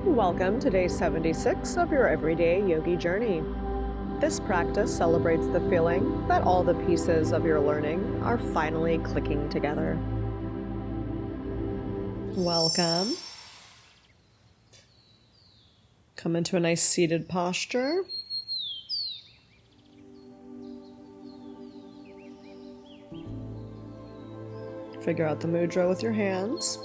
Welcome to day 76 of your everyday yogi journey. This practice celebrates the feeling that all the pieces of your learning are finally clicking together. Welcome. Come into a nice seated posture. Figure out the mudra with your hands.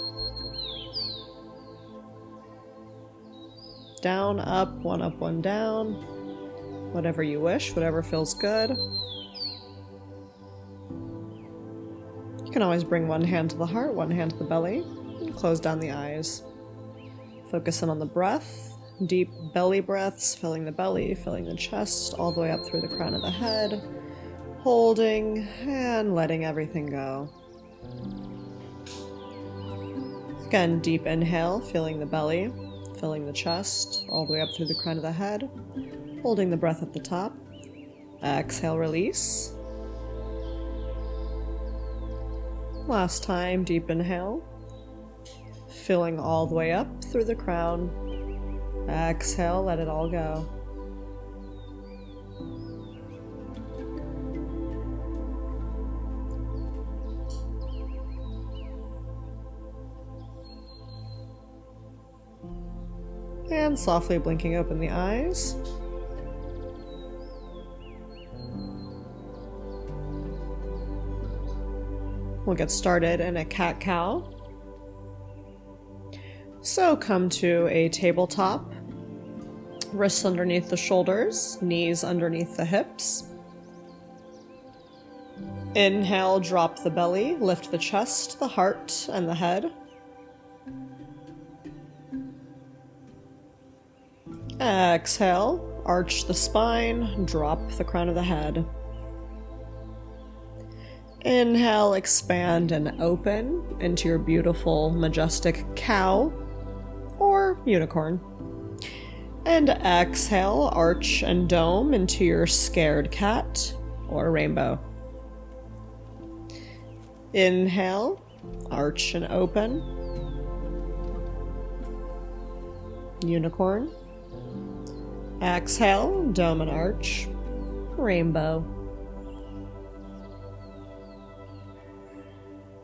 Down, up, one down. Whatever you wish, whatever feels good. You can always bring one hand to the heart, one hand to the belly, and close down the eyes. Focus in on the breath, deep belly breaths, filling the belly, filling the chest, all the way up through the crown of the head, holding and letting everything go. Again, deep inhale, feeling the belly, filling the chest, all the way up through the crown of the head, holding the breath at the top. Exhale, release. Last time, deep inhale, filling all the way up through the crown. Exhale, let it all go. And softly blinking open the eyes. We'll get started in a cat-cow. So come to a tabletop. Wrists underneath the shoulders, knees underneath the hips. Inhale, drop the belly, lift the chest, the heart, and the head. Exhale, arch the spine, drop the crown of the head. Inhale, expand and open into your beautiful, majestic cow or unicorn. And exhale, arch and dome into your scared cat or rainbow. Inhale, arch and open. Unicorn. Exhale, dome and arch, rainbow.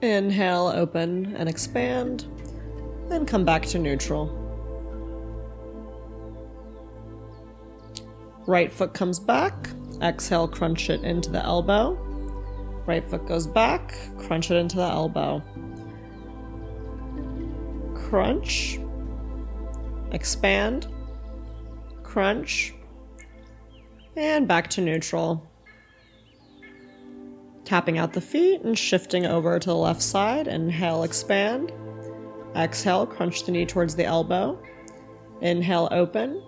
Inhale, open and expand, then come back to neutral. Right foot comes back, exhale, crunch it into the elbow. Right foot goes back, crunch it into the elbow. Crunch, expand, crunch, and back to neutral. Tapping out the feet and shifting over to the left side. Inhale, expand. Exhale, crunch the knee towards the elbow. Inhale, open.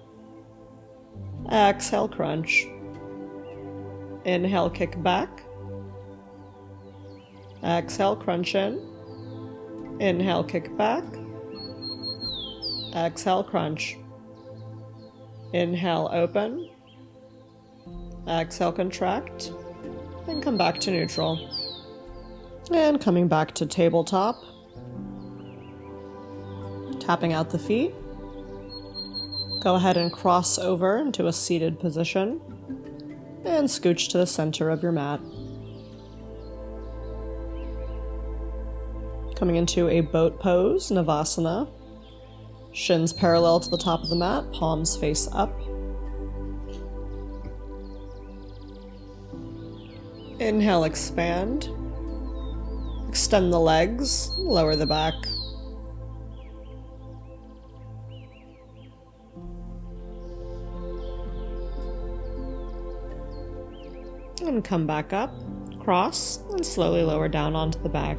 Exhale, crunch. Inhale, kick back. Exhale, crunch in. Inhale, kick back. Exhale, crunch. Inhale, open. Exhale, contract. And come back to neutral. And coming back to tabletop. Tapping out the feet. Go ahead and cross over into a seated position. And scooch to the center of your mat. Coming into a boat pose, Navasana. Shins parallel to the top of the mat, palms face up. Inhale, expand. Extend the legs, lower the back. And come back up, cross, and slowly lower down onto the back.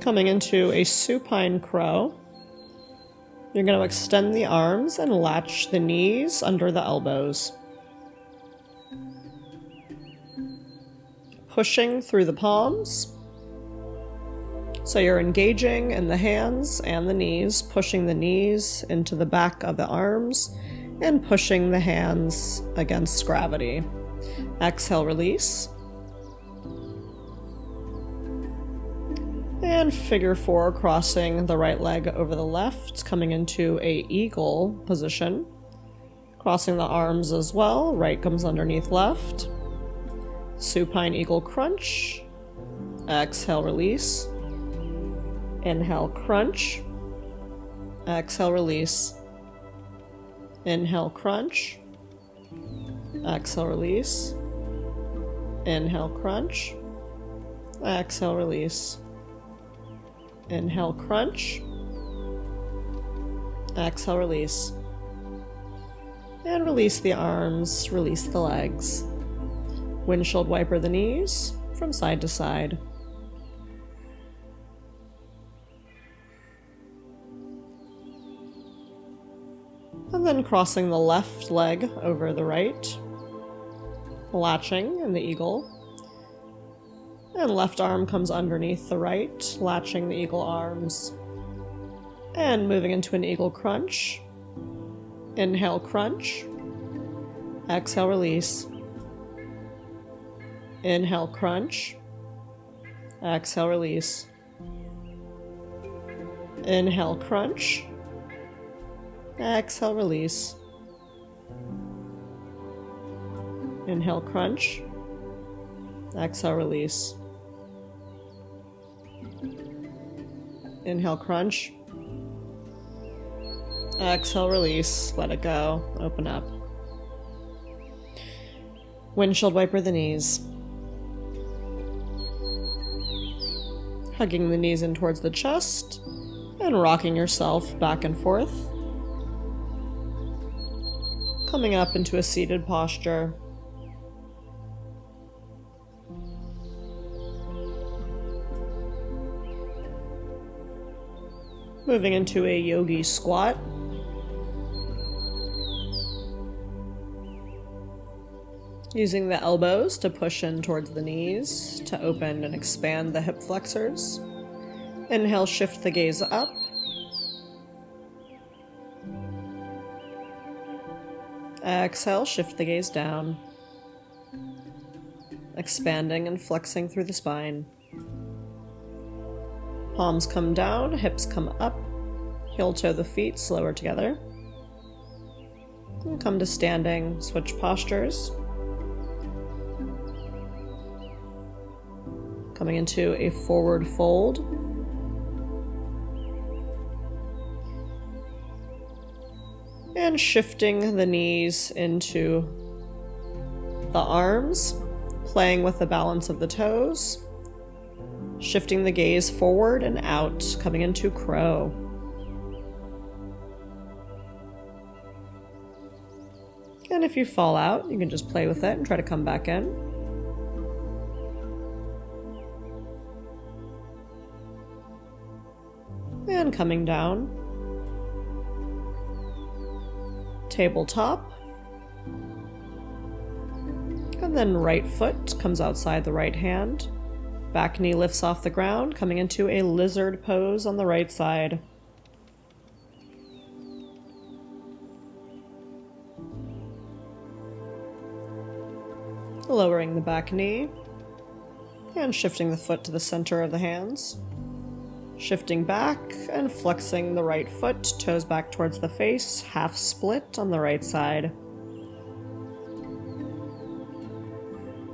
Coming into a supine crow, you're going to extend the arms and latch the knees under the elbows. Pushing through the palms. So you're engaging in the hands and the knees, pushing the knees into the back of the arms and pushing the hands against gravity. Exhale, release. And figure 4, crossing the right leg over the left, coming into a eagle position. Crossing the arms as well, right comes underneath left. Supine eagle crunch. Exhale, release. Inhale, crunch. Exhale, release. Inhale, crunch. Exhale, release. Inhale, crunch. Exhale, release. Inhale, crunch. Exhale, release. And release the arms, release the legs. Windshield wiper the knees from side to side. And then crossing the left leg over the right, latching in the eagle. And left arm comes underneath the right, latching the eagle arms. And moving into an eagle crunch. Inhale, crunch. Exhale, release. Inhale, crunch. Exhale, release. Inhale, crunch. Exhale, release. Inhale, crunch. Exhale, release. Inhale, crunch. Exhale, release. Let it go. Open up. Windshield wiper the knees. Hugging the knees in towards the chest and rocking yourself back and forth. Coming up into a seated posture. Moving into a yogi squat. Using the elbows to push in towards the knees to open and expand the hip flexors. Inhale, shift the gaze up. Exhale, shift the gaze down. Expanding and flexing through the spine. Palms come down, hips come up. Heel toe the feet slower together. And come to standing, switch postures. Coming into a forward fold. And shifting the knees into the arms, playing with the balance of the toes. Shifting the gaze forward and out, coming into crow. And if you fall out, you can just play with it and try to come back in. And coming down. Tabletop. And then right foot comes outside the right hand. Back knee lifts off the ground, coming into a lizard pose on the right side. Lowering the back knee. And shifting the foot to the center of the hands. Shifting back and flexing the right foot, toes back towards the face, half split on the right side.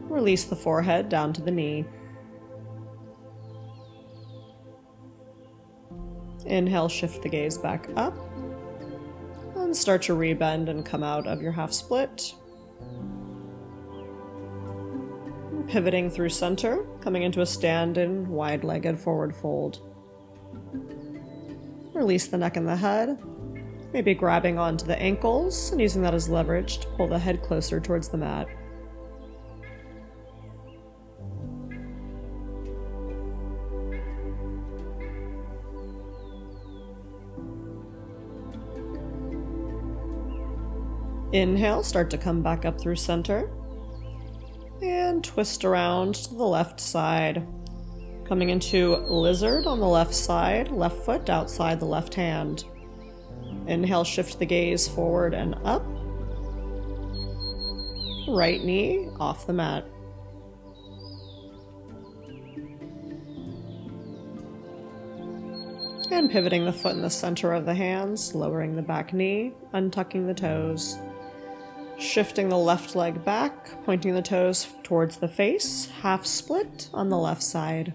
Release the forehead down to the knee. Inhale, shift the gaze back up. And start to rebend and come out of your half split. Pivoting through center, coming into a stand-in, wide-legged forward fold. Release the neck and the head, maybe grabbing onto the ankles and using that as leverage to pull the head closer towards the mat. Inhale, start to come back up through center. And twist around to the left side. Coming into lizard on the left side, left foot outside the left hand. Inhale, shift the gaze forward and up. right knee off the mat. And pivoting the foot in the center of the hands, lowering the back knee, untucking the toes. Shifting the left leg back, pointing the toes towards the face, half split on the left side.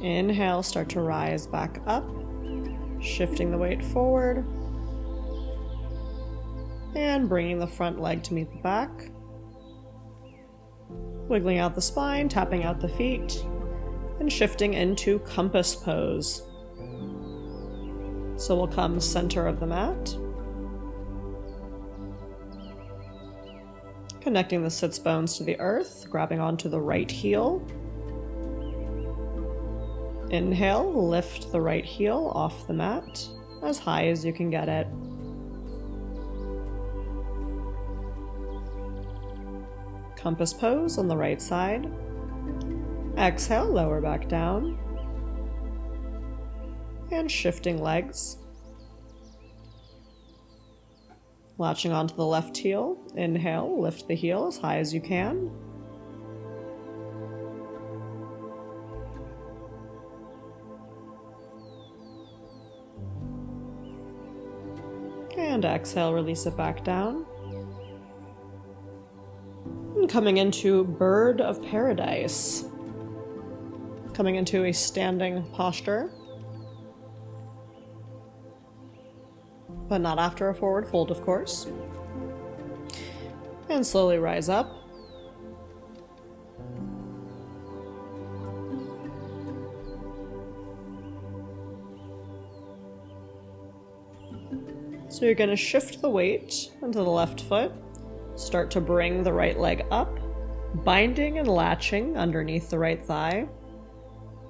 Inhale, start to rise back up, shifting the weight forward, and bringing the front leg to meet the back. Wiggling out the spine, tapping out the feet, and shifting into compass pose. So we'll come center of the mat. Connecting the sits bones to the earth, grabbing onto the right heel. Inhale, lift the right heel off the mat as high as you can get it. Compass pose on the right side. Exhale, lower back down. And shifting legs. Latching onto the left heel. Inhale, lift the heel as high as you can. And exhale, release it back down. And coming into Bird of Paradise. Coming into a standing posture. But not after a forward fold, of course. And slowly rise up. So you're going to shift the weight into the left foot. Start to bring the right leg up, binding and latching underneath the right thigh,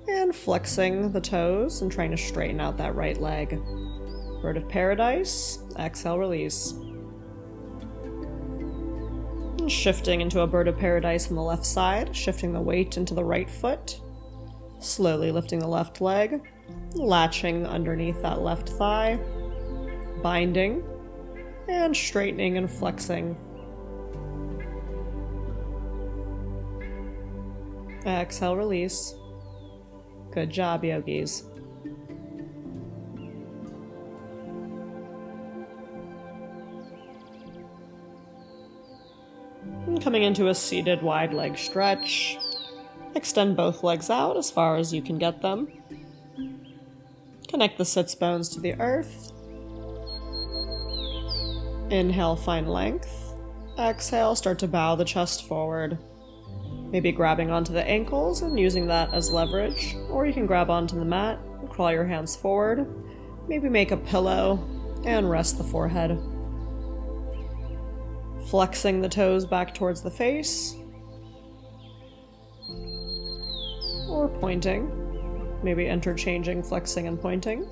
and flexing the toes and trying to straighten out that right leg. Bird of Paradise, exhale, release. And shifting into a Bird of Paradise on the left side, shifting the weight into the right foot, slowly lifting the left leg, latching underneath that left thigh, binding, and straightening and flexing. Exhale, release. Good job, yogis. And coming into a seated wide leg stretch. Extend both legs out as far as you can get them. Connect the sits bones to the earth. Inhale, find length. Exhale, start to bow the chest forward. Maybe grabbing onto the ankles and using that as leverage, or you can grab onto the mat, crawl your hands forward, maybe make a pillow, and rest the forehead. Flexing the toes back towards the face, or pointing, maybe interchanging flexing and pointing.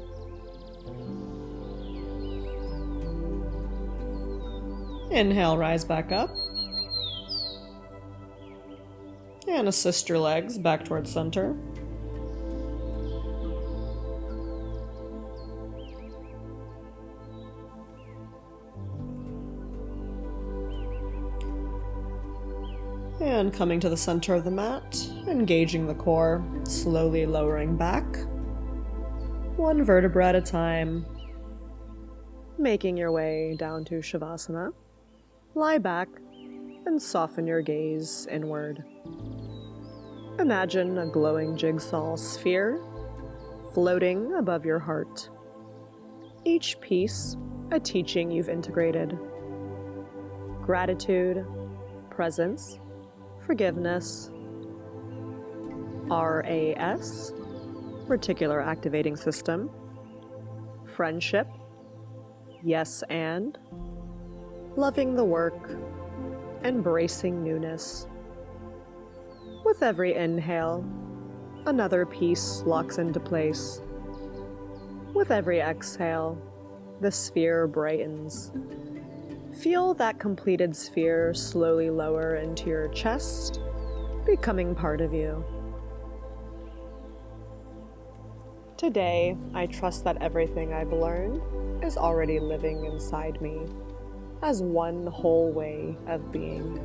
Inhale, rise back up. And assist your legs back towards center. And coming to the center of the mat, engaging the core, slowly lowering back, one vertebra at a time, making your way down to Shavasana. Lie back and soften your gaze inward. Imagine a glowing jigsaw sphere floating above your heart. Each piece a teaching you've integrated. Gratitude, presence, forgiveness, RAS, reticular activating system, friendship, yes and, loving the work, embracing newness. With every inhale, another piece locks into place. With every exhale, the sphere brightens, Feel that completed sphere slowly lower into your chest, becoming part of you. Today, I trust that everything I've learned is already living inside me as one whole way of being.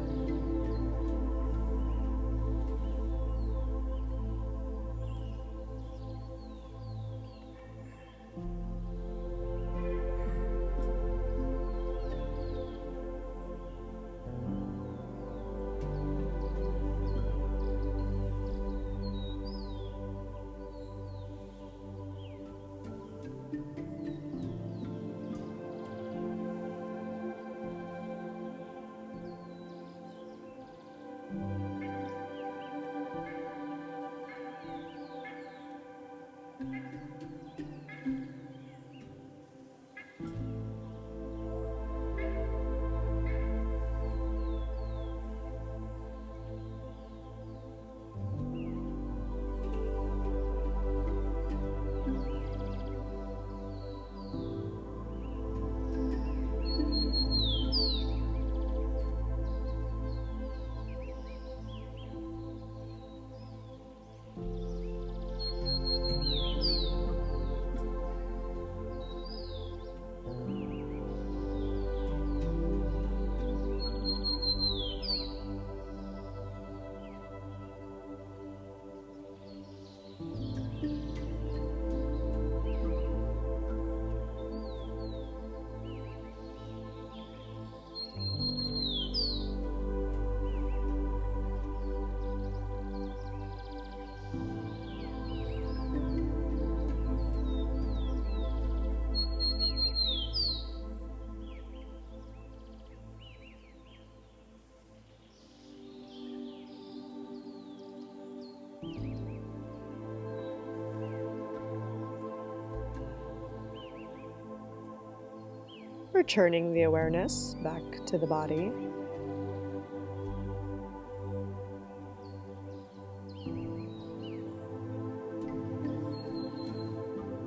Returning the awareness back to the body.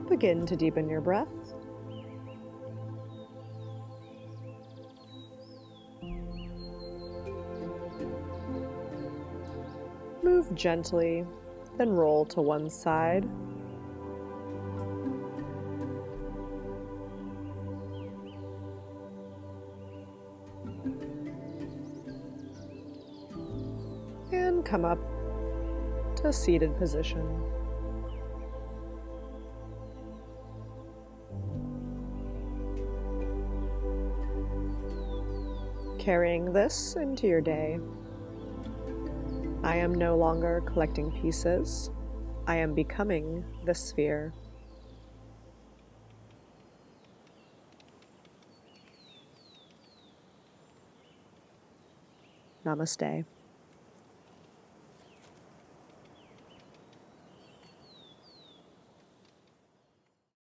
Begin to deepen your breath. Move gently, then roll to one side. And come up to seated position. Carrying this into your day. I am no longer collecting pieces. I am becoming the sphere. Namaste.